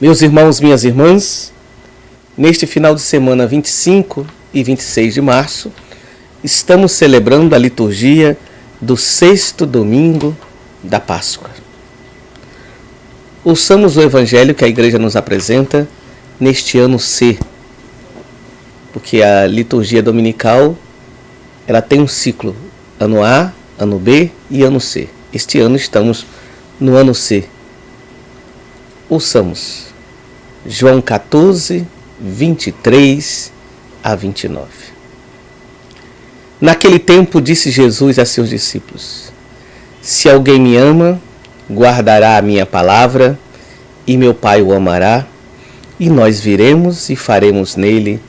Meus irmãos, minhas irmãs, neste final de semana 25 e 26 de março, estamos celebrando a liturgia do sexto domingo da Páscoa. Ouçamos o Evangelho que a Igreja nos apresenta neste ano C, porque a liturgia dominical ela tem um ciclo, ano A, ano B e ano C. Este ano estamos no ano C. Ouçamos João 14, 23 a 29. Naquele tempo disse Jesus a seus discípulos: Se alguém me ama, guardará a minha palavra, e meu Pai o amará, e nós viremos e faremos nele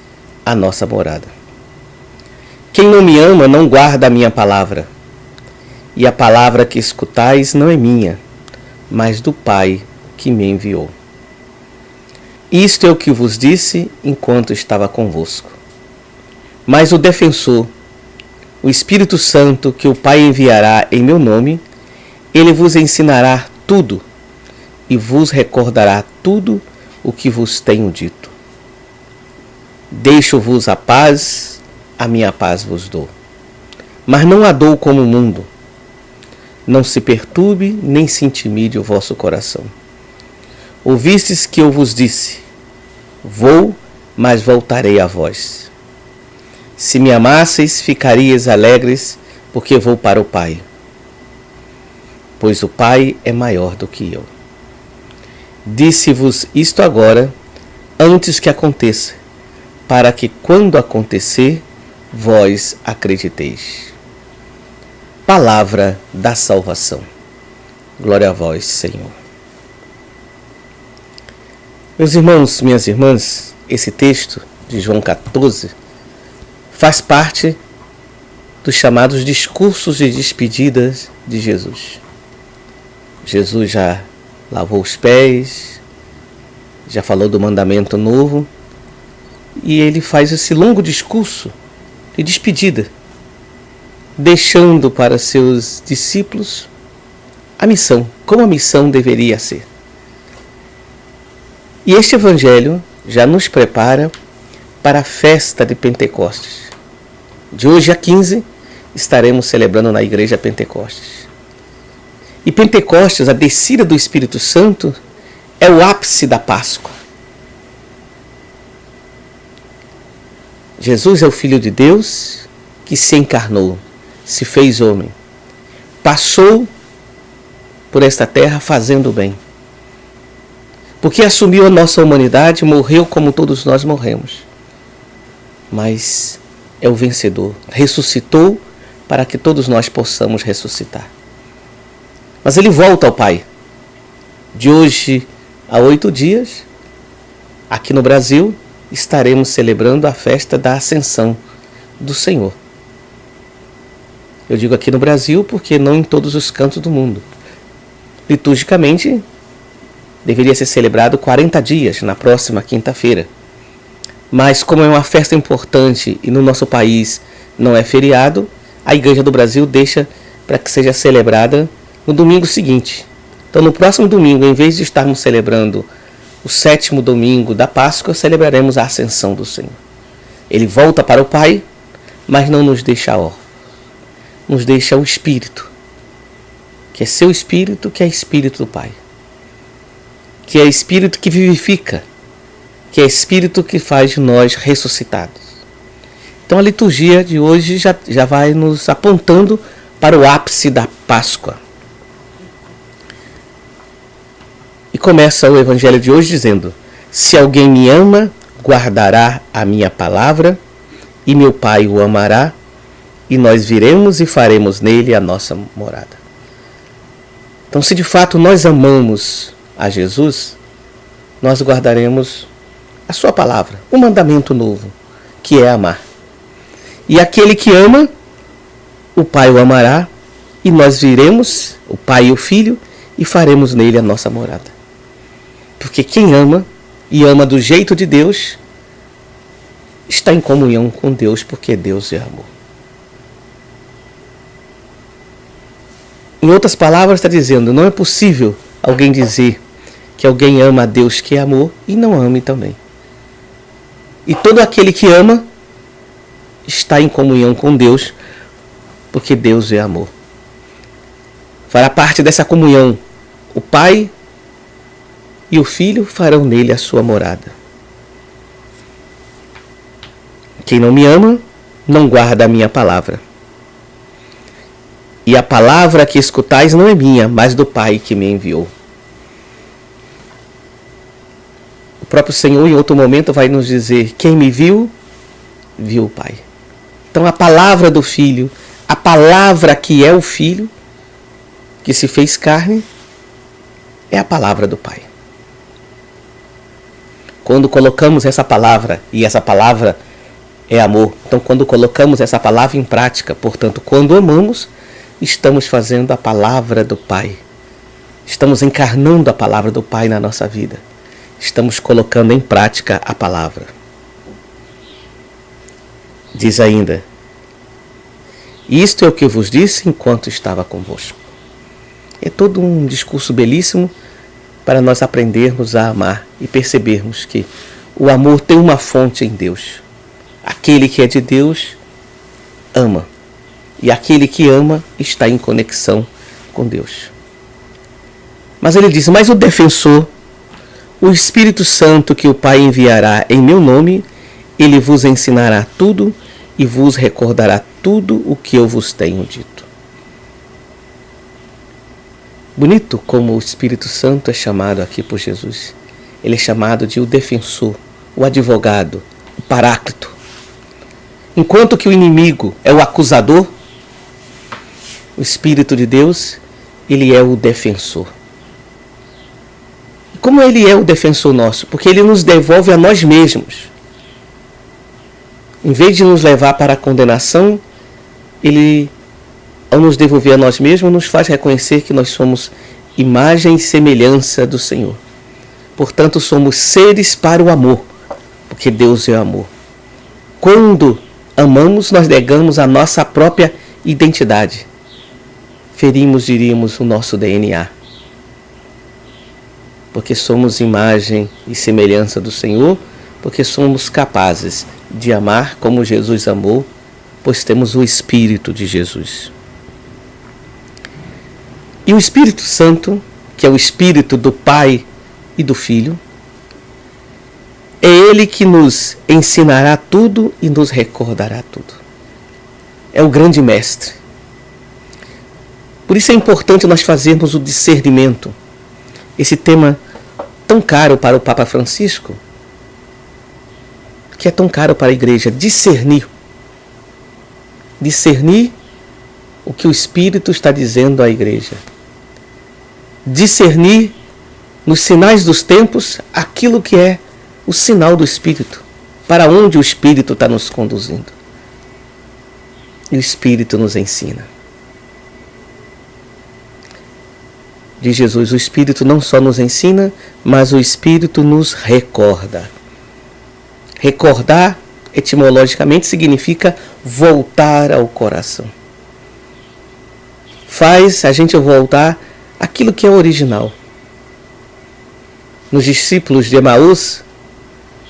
a nossa morada. Quem não me ama não guarda a minha palavra, e a palavra que escutais não é minha, mas do Pai que me enviou. Isto é o que vos disse enquanto estava convosco. Mas o defensor, o Espírito Santo, que o Pai enviará em meu nome, ele vos ensinará tudo e vos recordará tudo o que vos tenho dito. Deixo-vos a paz, a minha paz vos dou. Mas não a dou como o mundo. Não se perturbe nem se intimide o vosso coração. Ouvistes que eu vos disse: Vou, mas voltarei a vós. Se me amasseis, ficaríeis alegres, porque vou para o Pai. Pois o Pai é maior do que eu. Disse-vos isto agora, antes que aconteça, para que quando acontecer, vós acrediteis. Palavra da salvação. Glória a vós, Senhor. Meus irmãos, minhas irmãs, esse texto de João 14 faz parte dos chamados discursos de despedidas de Jesus. Jesus já lavou os pés, já falou do mandamento novo, e ele faz esse longo discurso de despedida, deixando para seus discípulos a missão, como a missão deveria ser. E este Evangelho já nos prepara para a festa de Pentecostes. De hoje a 15, estaremos celebrando na Igreja Pentecostes. E Pentecostes, a descida do Espírito Santo, é o ápice da Páscoa. Jesus é o Filho de Deus que se encarnou, se fez homem. Passou por esta terra fazendo o bem. Porque assumiu a nossa humanidade, morreu como todos nós morremos. Mas é o vencedor, ressuscitou para que todos nós possamos ressuscitar. Mas ele volta ao Pai. De hoje a 8 dias, aqui no Brasil, estaremos celebrando a festa da Ascensão do Senhor. Eu digo aqui no Brasil porque não em todos os cantos do mundo. Liturgicamente, deveria ser celebrado 40 dias, na próxima quinta-feira. Mas como é uma festa importante e no nosso país não é feriado, a Igreja do Brasil deixa para que seja celebrada no domingo seguinte. Então no próximo domingo, em vez de estarmos celebrando o 7º domingo da Páscoa, celebraremos a Ascensão do Senhor. Ele volta para o Pai, mas não nos deixa órfãos. Nos deixa o Espírito, que é seu Espírito, que é Espírito do Pai. Que é Espírito que vivifica, que é Espírito que faz de nós ressuscitados. Então a liturgia de hoje já vai nos apontando para o ápice da Páscoa. E começa o Evangelho de hoje dizendo: Se alguém me ama, guardará a minha palavra, e meu Pai o amará, e nós viremos e faremos nele a nossa morada. Então, se de fato nós amamos a Jesus, nós guardaremos a sua palavra, o mandamento novo, que é amar. E aquele que ama, o Pai o amará, e nós viremos, o Pai e o Filho, e faremos nele a nossa morada. Porque quem ama, e ama do jeito de Deus, está em comunhão com Deus, porque Deus é amor. Em outras palavras, está dizendo, não é possível alguém dizer que alguém ama a Deus, que é amor, e não ame também. E todo aquele que ama está em comunhão com Deus, porque Deus é amor. Fará parte dessa comunhão o Pai e o Filho farão nele a sua morada. Quem não me ama, não guarda a minha palavra. E a palavra que escutais não é minha, mas do Pai que me enviou. O próprio Senhor, em outro momento, vai nos dizer: quem me viu, viu o Pai. Então a palavra do Filho, a palavra que é o Filho, que se fez carne, é a palavra do Pai. Quando colocamos essa palavra, e essa palavra é amor, então quando colocamos essa palavra em prática, portanto, quando amamos, estamos fazendo a palavra do Pai. Estamos encarnando a palavra do Pai na nossa vida. Estamos colocando em prática a palavra. Diz ainda: isto é o que eu vos disse enquanto estava convosco. É todo um discurso belíssimo para nós aprendermos a amar e percebermos que o amor tem uma fonte em Deus. Aquele que é de Deus ama. E aquele que ama está em conexão com Deus. Mas ele diz: mas o defensor, o Espírito Santo que o Pai enviará em meu nome, ele vos ensinará tudo e vos recordará tudo o que eu vos tenho dito. Bonito como o Espírito Santo é chamado aqui por Jesus. Ele é chamado de o defensor, o advogado, o paráclito. Enquanto que o inimigo é o acusador, o Espírito de Deus, ele é o defensor. Como ele é o defensor nosso? Porque ele nos devolve a nós mesmos. Em vez de nos levar para a condenação, ele, ao nos devolver a nós mesmos, nos faz reconhecer que nós somos imagem e semelhança do Senhor. Portanto, somos seres para o amor, porque Deus é amor. Quando amamos, nós negamos a nossa própria identidade. Ferimos, diríamos, o nosso DNA. Porque somos imagem e semelhança do Senhor, porque somos capazes de amar como Jesus amou, pois temos o Espírito de Jesus. E o Espírito Santo, que é o Espírito do Pai e do Filho, é Ele que nos ensinará tudo e nos recordará tudo. É o grande mestre. Por isso é importante nós fazermos o discernimento. Esse tema tão caro para o Papa Francisco, que é tão caro para a igreja, discernir. Discernir o que o Espírito está dizendo à igreja. Discernir nos sinais dos tempos aquilo que é o sinal do Espírito, para onde o Espírito está nos conduzindo. E o Espírito nos ensina. Diz Jesus, o Espírito não só nos ensina, mas o Espírito nos recorda. Recordar, etimologicamente, significa voltar ao coração. Faz a gente voltar àquilo que é original. Nos discípulos de Emaús,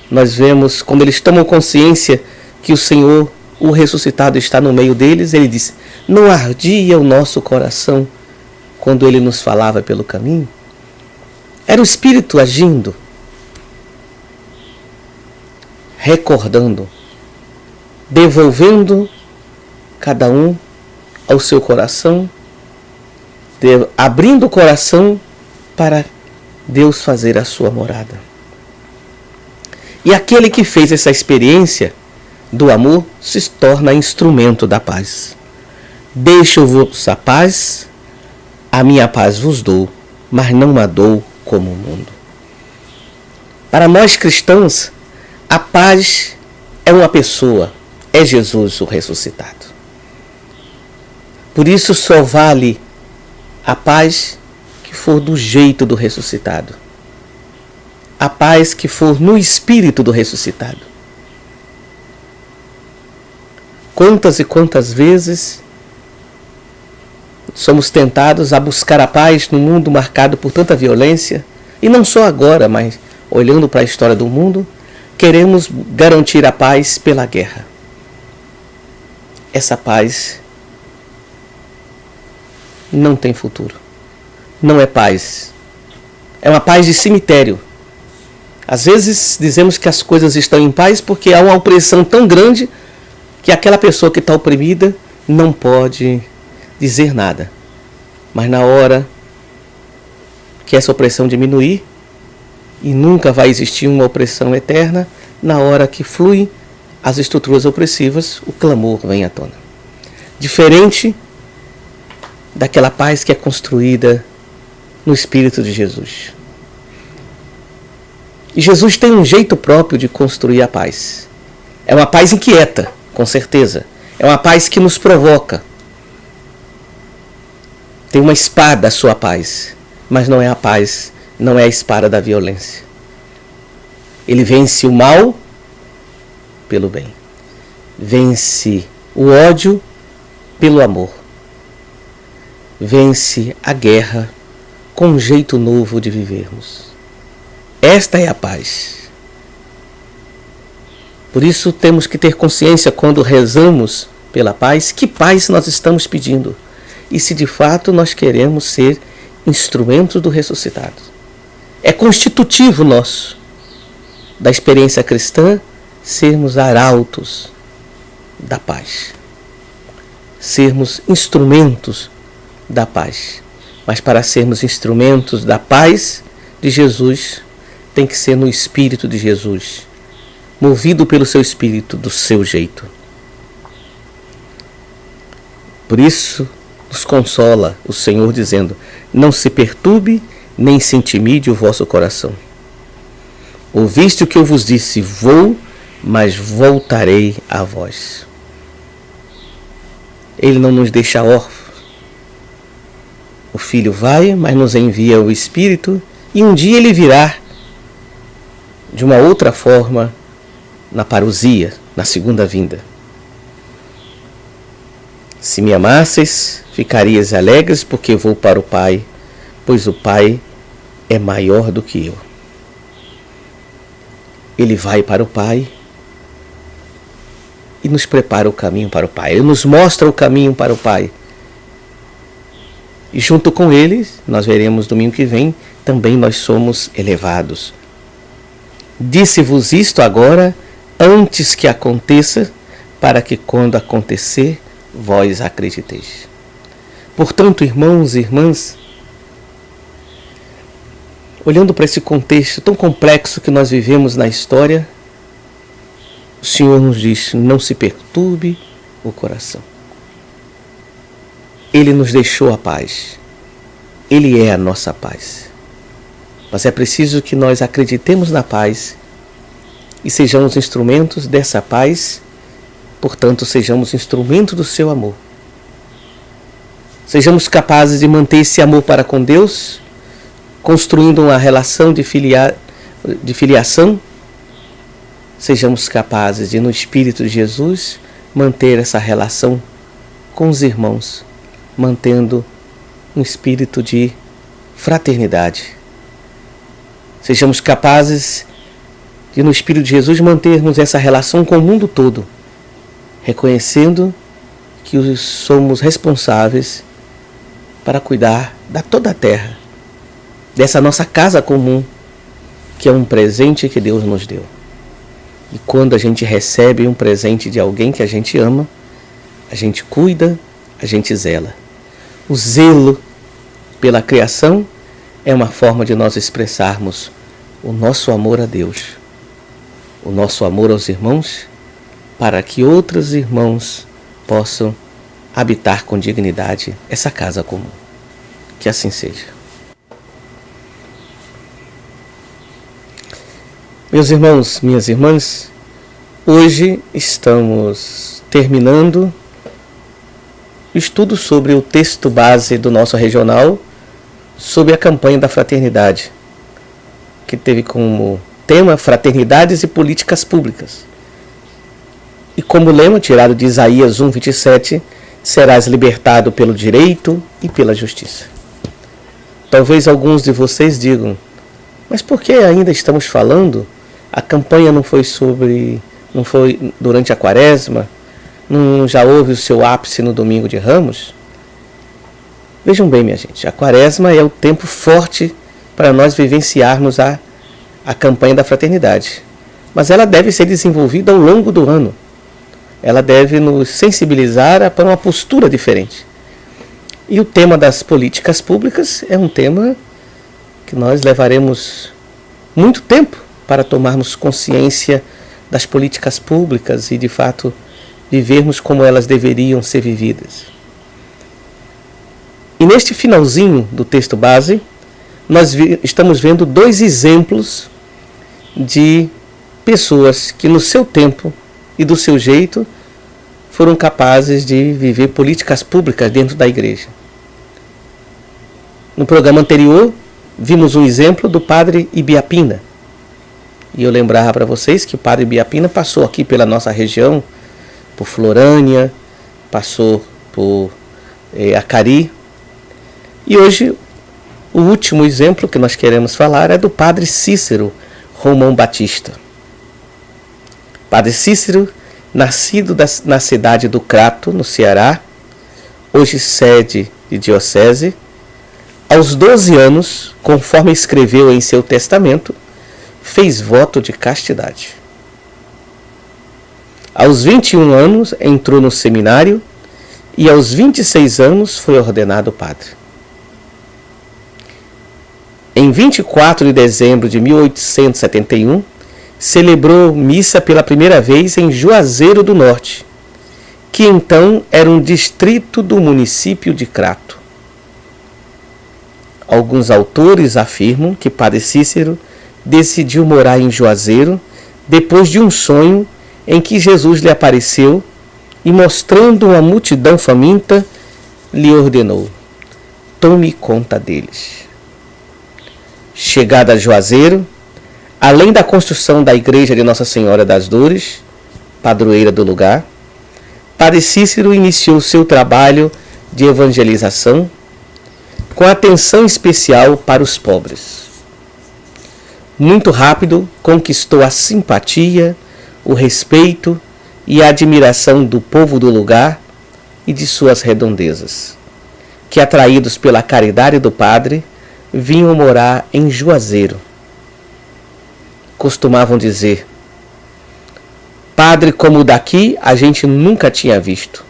nós vemos, quando eles tomam consciência que o Senhor, o ressuscitado, está no meio deles, ele diz: não ardia o nosso coração quando ele nos falava pelo caminho? Era o Espírito agindo, recordando, devolvendo cada um ao seu coração, abrindo o coração para Deus fazer a sua morada. E aquele que fez essa experiência do amor se torna instrumento da paz. Deixo-vos a paz, a minha paz vos dou, mas não a dou como o mundo. Para nós cristãos, a paz é uma pessoa, é Jesus o ressuscitado. Por isso só vale a paz que for do jeito do ressuscitado. A paz que for no espírito do ressuscitado. Quantas e quantas vezes somos tentados a buscar a paz num mundo marcado por tanta violência, E não só agora, mas olhando para a história do mundo, queremos garantir a paz pela guerra. Essa paz não tem futuro. Não é paz. É uma paz de cemitério. Às vezes dizemos que as coisas estão em paz porque há uma opressão tão grande que aquela pessoa que está oprimida não pode dizer nada. Mas na hora que essa opressão diminuir, e nunca vai existir uma opressão eterna, na hora que fluem as estruturas opressivas, o clamor vem à tona. Diferente daquela paz que é construída no Espírito de Jesus. E Jesus tem um jeito próprio de construir a paz. É uma paz inquieta, com certeza. É uma paz que nos provoca. Tem uma espada a sua paz, mas não é a paz, não é a espada da violência. Ele vence o mal pelo bem. Vence o ódio pelo amor. Vence a guerra com um jeito novo de vivermos. Esta é a paz. Por isso temos que ter consciência quando rezamos pela paz, que paz nós estamos pedindo. E se de fato nós queremos ser instrumentos do ressuscitado. É constitutivo nosso, da experiência cristã, sermos arautos da paz. Sermos instrumentos da paz. Mas para sermos instrumentos da paz de Jesus, tem que ser no Espírito de Jesus, movido pelo seu Espírito, do seu jeito. Por isso, nos consola o Senhor dizendo: não se perturbe, nem se intimide o vosso coração. Ouviste o que eu vos disse, vou, mas voltarei a vós. Ele não nos deixa órfãos. O Filho vai, mas nos envia o Espírito, e um dia ele virá de uma outra forma na parousia, na segunda vinda. Se me amasseis, ficarias alegres, porque vou para o Pai, pois o Pai é maior do que eu. Ele vai para o Pai e nos prepara o caminho para o Pai. Ele nos mostra o caminho para o Pai. E junto com ele, nós veremos domingo que vem, também nós somos elevados. Disse-vos isto agora, antes que aconteça, para que quando acontecer, vós acrediteis. Portanto, irmãos e irmãs, olhando para esse contexto tão complexo que nós vivemos na história, o Senhor nos diz: não se perturbe o coração. Ele nos deixou a paz. Ele é a nossa paz. Mas é preciso que nós acreditemos na paz e sejamos instrumentos dessa paz, portanto, sejamos instrumentos do seu amor. Sejamos capazes de manter esse amor para com Deus, construindo uma relação de filiação. Sejamos capazes de, no Espírito de Jesus, manter essa relação com os irmãos, mantendo um espírito de fraternidade. Sejamos capazes de, no Espírito de Jesus, mantermos essa relação com o mundo todo, reconhecendo que somos responsáveis para cuidar de toda a terra, dessa nossa casa comum, que é um presente que Deus nos deu. E quando a gente recebe um presente de alguém que a gente ama, a gente cuida, a gente zela. O zelo pela criação é uma forma de nós expressarmos o nosso amor a Deus, o nosso amor aos irmãos, para que outros irmãos possam habitar com dignidade essa casa comum. Que assim seja. Meus irmãos, minhas irmãs, hoje estamos terminando o estudo sobre o texto base do nosso regional, sobre a campanha da fraternidade, que teve como tema Fraternidades e Políticas Públicas. E como lema, tirado de Isaías 1:27, serás libertado pelo direito e pela justiça. Talvez alguns de vocês digam: Mas por que ainda estamos falando? A campanha não foi durante a Quaresma? Não já houve o seu ápice no Domingo de Ramos? Vejam bem, minha gente, a Quaresma é o tempo forte para nós vivenciarmos a campanha da fraternidade. Mas ela deve ser desenvolvida ao longo do ano. Ela deve nos sensibilizar para uma postura diferente. E o tema das políticas públicas é um tema que nós levaremos muito tempo para tomarmos consciência das políticas públicas e, de fato, vivermos como elas deveriam ser vividas. E neste finalzinho do texto base, nós estamos vendo 2 exemplos de pessoas que no seu tempo e do seu jeito foram capazes de viver políticas públicas dentro da igreja. No programa anterior, vimos um exemplo do padre Ibiapina. E eu lembrava para vocês que o padre Ibiapina passou aqui pela nossa região, por Florânia, passou por Acari. E hoje, o último exemplo que nós queremos falar é do padre Cícero Romão Batista. Padre Cícero, nascido na cidade do Crato, no Ceará, hoje sede de diocese, aos 12 anos, conforme escreveu em seu testamento, fez voto de castidade. Aos 21 anos, entrou no seminário e aos 26 anos foi ordenado padre. Em 24 de dezembro de 1871, celebrou missa pela primeira vez em Juazeiro do Norte, que então era um distrito do município de Crato. Alguns autores afirmam que Padre Cícero decidiu morar em Juazeiro depois de um sonho em que Jesus lhe apareceu e, mostrando uma multidão faminta, lhe ordenou: tome conta deles. Chegada a Juazeiro, além da construção da igreja de Nossa Senhora das Dores, padroeira do lugar, Padre Cícero iniciou seu trabalho de evangelização com atenção especial para os pobres. Muito rápido conquistou a simpatia, o respeito e a admiração do povo do lugar e de suas redondezas, que, atraídos pela caridade do padre, vinham morar em Juazeiro. Costumavam dizer: padre como o daqui a gente nunca tinha visto.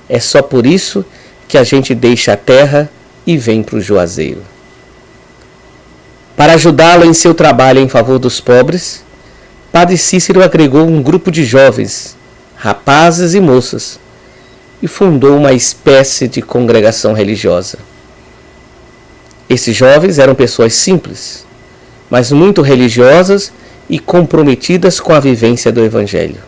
É só por isso que a gente deixa a terra e vem para o Juazeiro. Para ajudá-lo em seu trabalho em favor dos pobres, Padre Cícero agregou um grupo de jovens, rapazes e moças, e fundou uma espécie de congregação religiosa. Esses jovens eram pessoas simples, mas muito religiosas e comprometidas com a vivência do Evangelho.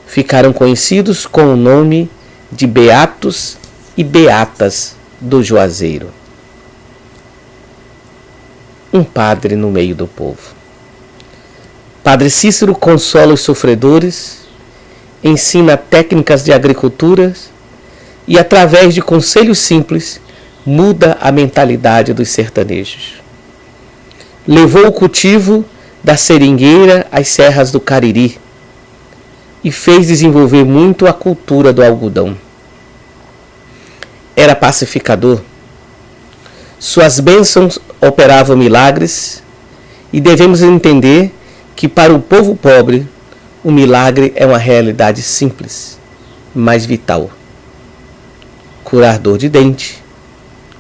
Ficaram conhecidos com o nome de Beatos e Beatas do Juazeiro. Um padre no meio do povo. Padre Cícero consola os sofredores, ensina técnicas de agricultura e, através de conselhos simples, muda a mentalidade dos sertanejos. Levou o cultivo da seringueira às serras do Cariri e fez desenvolver muito a cultura do algodão. Era pacificador. Suas bênçãos operavam milagres e devemos entender que para o povo pobre o milagre é uma realidade simples, mas vital. Curar dor de dente,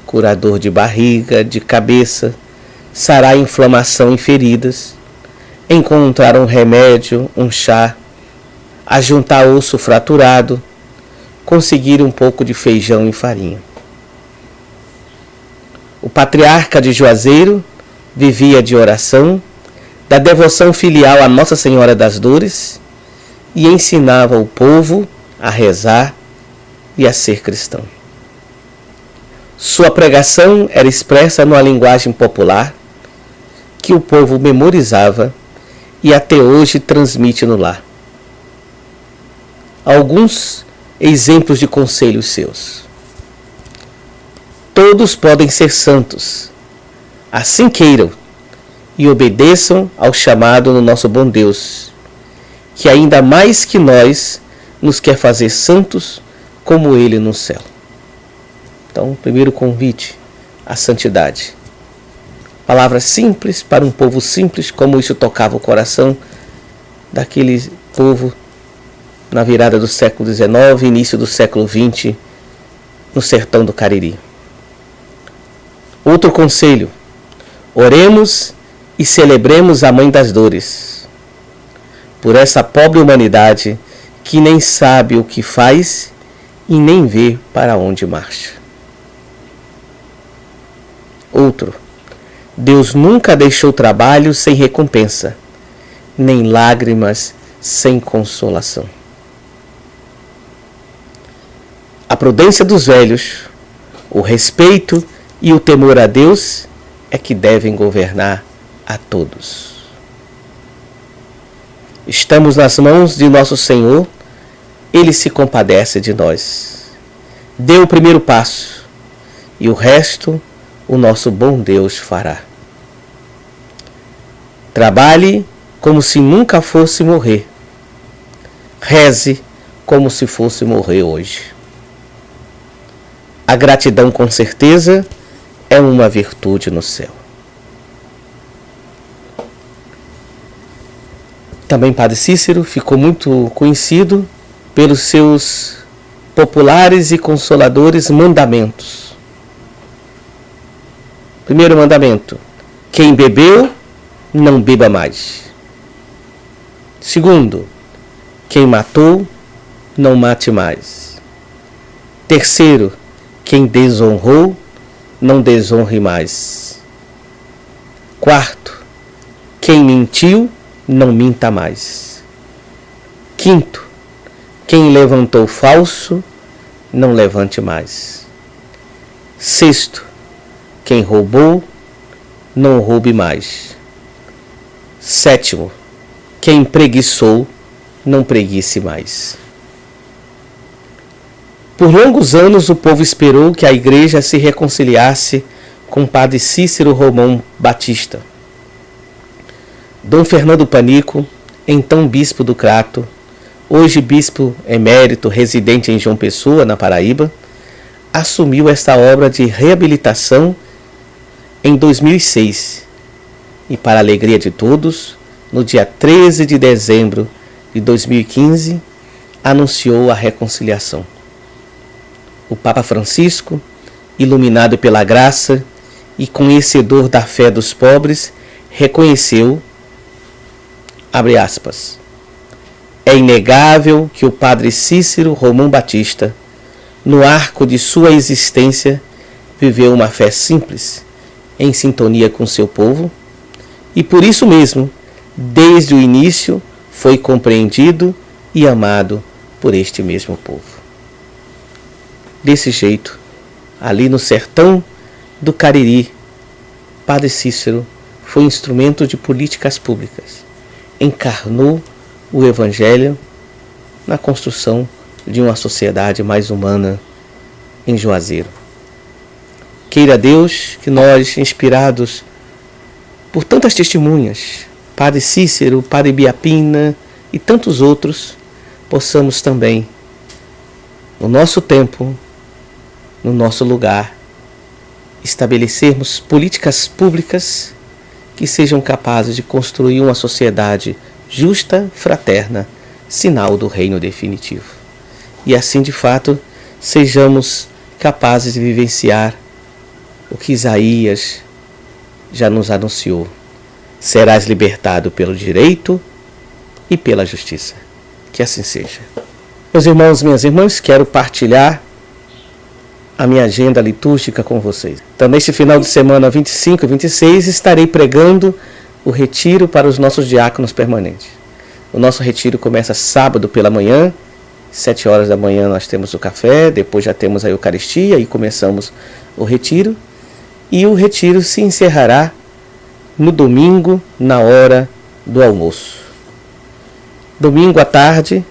curar dor de barriga, de cabeça, sarar inflamação em feridas, encontrar um remédio, um chá, ajuntar osso fraturado, conseguir um pouco de feijão e farinha. O patriarca de Juazeiro vivia de oração, da devoção filial a Nossa Senhora das Dores e ensinava o povo a rezar e a ser cristão. Sua pregação era expressa numa linguagem popular que o povo memorizava e até hoje transmite no lar. Alguns exemplos de conselhos seus. Todos podem ser santos. assim queiram e obedeçam ao chamado do nosso bom Deus, que ainda mais que nós nos quer fazer santos como Ele no céu. Então, primeiro convite à santidade. Palavras simples para um povo simples, como isso tocava o coração daquele povo na virada do século XIX, início do século XX, no sertão do Cariri. Outro conselho: oremos e celebremos a Mãe das Dores, por essa pobre humanidade que nem sabe o que faz e nem vê para onde marcha. Outro: Deus nunca deixou trabalho sem recompensa, nem lágrimas sem consolação. A prudência dos velhos, o respeito e o temor a Deus é que devem governar a todos. Estamos nas mãos de nosso Senhor, Ele se compadece de nós. Dê o primeiro passo e o resto o nosso bom Deus fará. Trabalhe como se nunca fosse morrer. Reze como se fosse morrer hoje. A gratidão, com certeza, é uma virtude no céu. Também Padre Cícero ficou muito conhecido pelos seus populares e consoladores mandamentos. Primeiro mandamento: quem bebeu, não beba mais. Segundo: quem matou, não mate mais. Terceiro: quem desonrou, não desonre mais. Quarto: quem mentiu, não minta mais. Quinto: quem levantou falso, não levante mais. Sexto: quem roubou, não roube mais. Sétimo: quem preguiçou, não preguice mais. Por longos anos o povo esperou que a igreja se reconciliasse com Padre Cícero Romão Batista. Dom Fernando Panico, então bispo do Crato, hoje bispo emérito residente em João Pessoa, na Paraíba, assumiu esta obra de reabilitação em 2006 e, para a alegria de todos, no dia 13 de dezembro de 2015, anunciou a reconciliação. O Papa Francisco, iluminado pela graça e conhecedor da fé dos pobres, reconheceu, abre aspas, é inegável que o Padre Cícero Romão Batista, no arco de sua existência, viveu uma fé simples, em sintonia com seu povo, e por isso mesmo, desde o início, foi compreendido e amado por este mesmo povo. Desse jeito, ali no sertão do Cariri, Padre Cícero foi instrumento de políticas públicas, encarnou o Evangelho na construção de uma sociedade mais humana em Juazeiro. Queira Deus que nós, inspirados por tantas testemunhas, Padre Cícero, Padre Biapina e tantos outros, possamos também, no nosso tempo, no nosso lugar, estabelecermos políticas públicas que sejam capazes de construir uma sociedade justa, fraterna, sinal do reino definitivo. E assim, de fato, sejamos capazes de vivenciar o que Isaías já nos anunciou. Serás libertado pelo direito e pela justiça. Que assim seja. Meus irmãos, minhas irmãs, quero partilhar a minha agenda litúrgica com vocês. Então, neste final de semana 25 e 26, estarei pregando o retiro para os nossos diáconos permanentes. O nosso retiro começa sábado pela manhã, 7 horas da manhã nós temos o café, depois já temos a Eucaristia e começamos o retiro. E o retiro se encerrará no domingo, na hora do almoço. Domingo à tarde,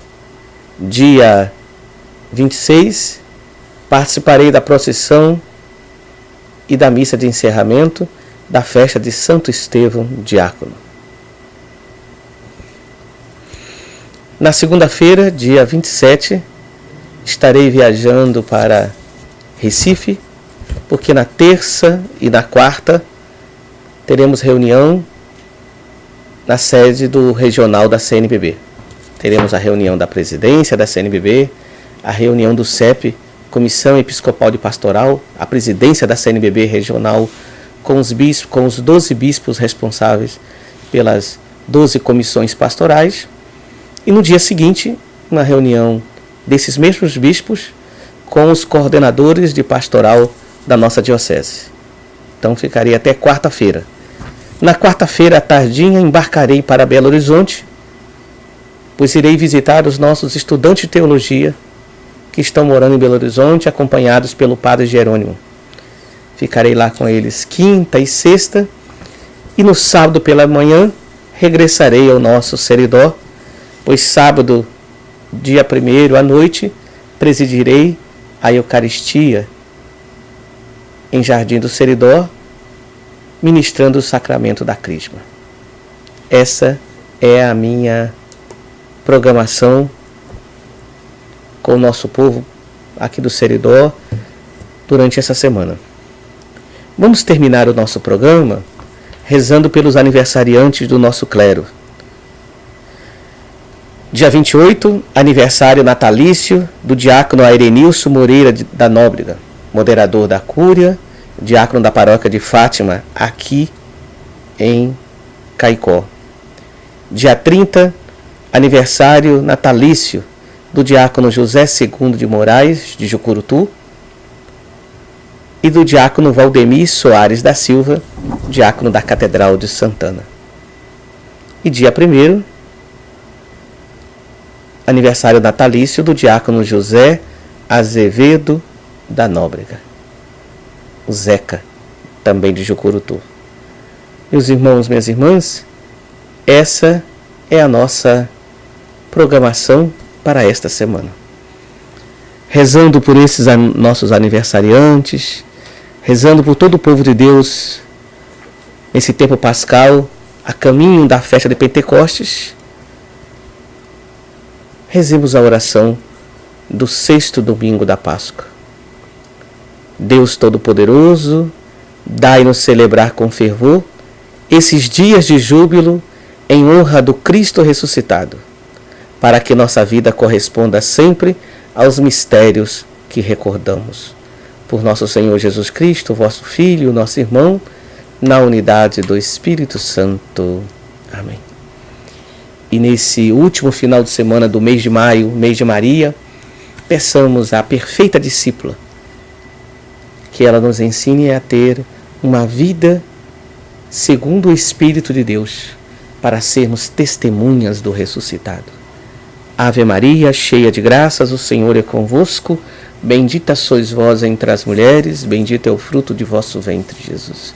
dia 26, participarei da procissão e da missa de encerramento da festa de Santo Estevão, diácono. Na segunda-feira, dia 27, estarei viajando para Recife, porque na terça e na quarta teremos reunião na sede do regional da CNBB. Teremos a reunião da presidência da CNBB, a reunião do CEP, Comissão Episcopal de Pastoral, a presidência da CNBB regional, com os 12 bispos responsáveis pelas 12 comissões pastorais. E no dia seguinte, uma reunião desses mesmos bispos com os coordenadores de pastoral da nossa diocese. Então ficarei até quarta-feira. Na quarta-feira à tardinha embarcarei para Belo Horizonte, pois irei visitar os nossos estudantes de teologia que estão morando em Belo Horizonte, acompanhados pelo Padre Jerônimo. Ficarei lá com eles quinta e sexta, e no sábado pela manhã regressarei ao nosso Seridó, pois sábado, dia 1º à noite, presidirei a Eucaristia em Jardim do Seridó, ministrando o sacramento da Crisma. Essa é a minha programação com o nosso povo aqui do Seridó durante essa semana. Vamos terminar o nosso programa rezando pelos aniversariantes do nosso clero. Dia 28, aniversário natalício do diácono Airenilson Moreira da Nóbrega, moderador da Cúria, diácono da paróquia de Fátima, aqui em Caicó. Dia 30, aniversário natalício do diácono José II de Moraes, de Jucurutu, e do diácono Valdemir Soares da Silva, diácono da Catedral de Santana. E dia 1º, aniversário natalício do diácono José Azevedo da Nóbrega, o Zeca, também de Jucurutu. Meus irmãos, minhas irmãs, essa é a nossa programação para esta semana. Rezando por esses nossos aniversariantes, rezando por todo o povo de Deus, nesse tempo pascal, a caminho da festa de Pentecostes, rezemos a oração do 6º domingo da Páscoa. Deus Todo-Poderoso, dai-nos celebrar com fervor esses dias de júbilo em honra do Cristo ressuscitado, para que nossa vida corresponda sempre aos mistérios que recordamos. Por nosso Senhor Jesus Cristo, vosso Filho, nosso irmão, na unidade do Espírito Santo. Amém. E nesse último final de semana do mês de maio, mês de Maria, peçamos à perfeita discípula que ela nos ensine a ter uma vida segundo o Espírito de Deus, para sermos testemunhas do ressuscitado. Ave Maria, cheia de graças, o Senhor é convosco. Bendita sois vós entre as mulheres, bendito é o fruto de vosso ventre, Jesus.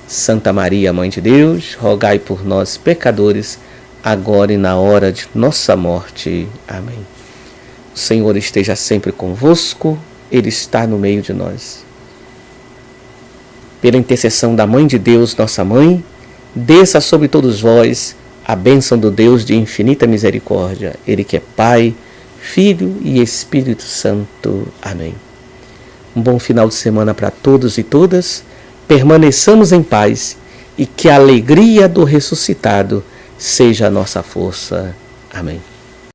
Santa Maria, Mãe de Deus, rogai por nós, pecadores, agora e na hora de nossa morte. Amém. O Senhor esteja sempre convosco, Ele está no meio de nós. Pela intercessão da Mãe de Deus, nossa Mãe, desça sobre todos vós a bênção do Deus de infinita misericórdia, Ele que é Pai, Filho e Espírito Santo. Amém. Um bom final de semana para todos e todas. Permaneçamos em paz e que a alegria do ressuscitado seja a nossa força. Amém.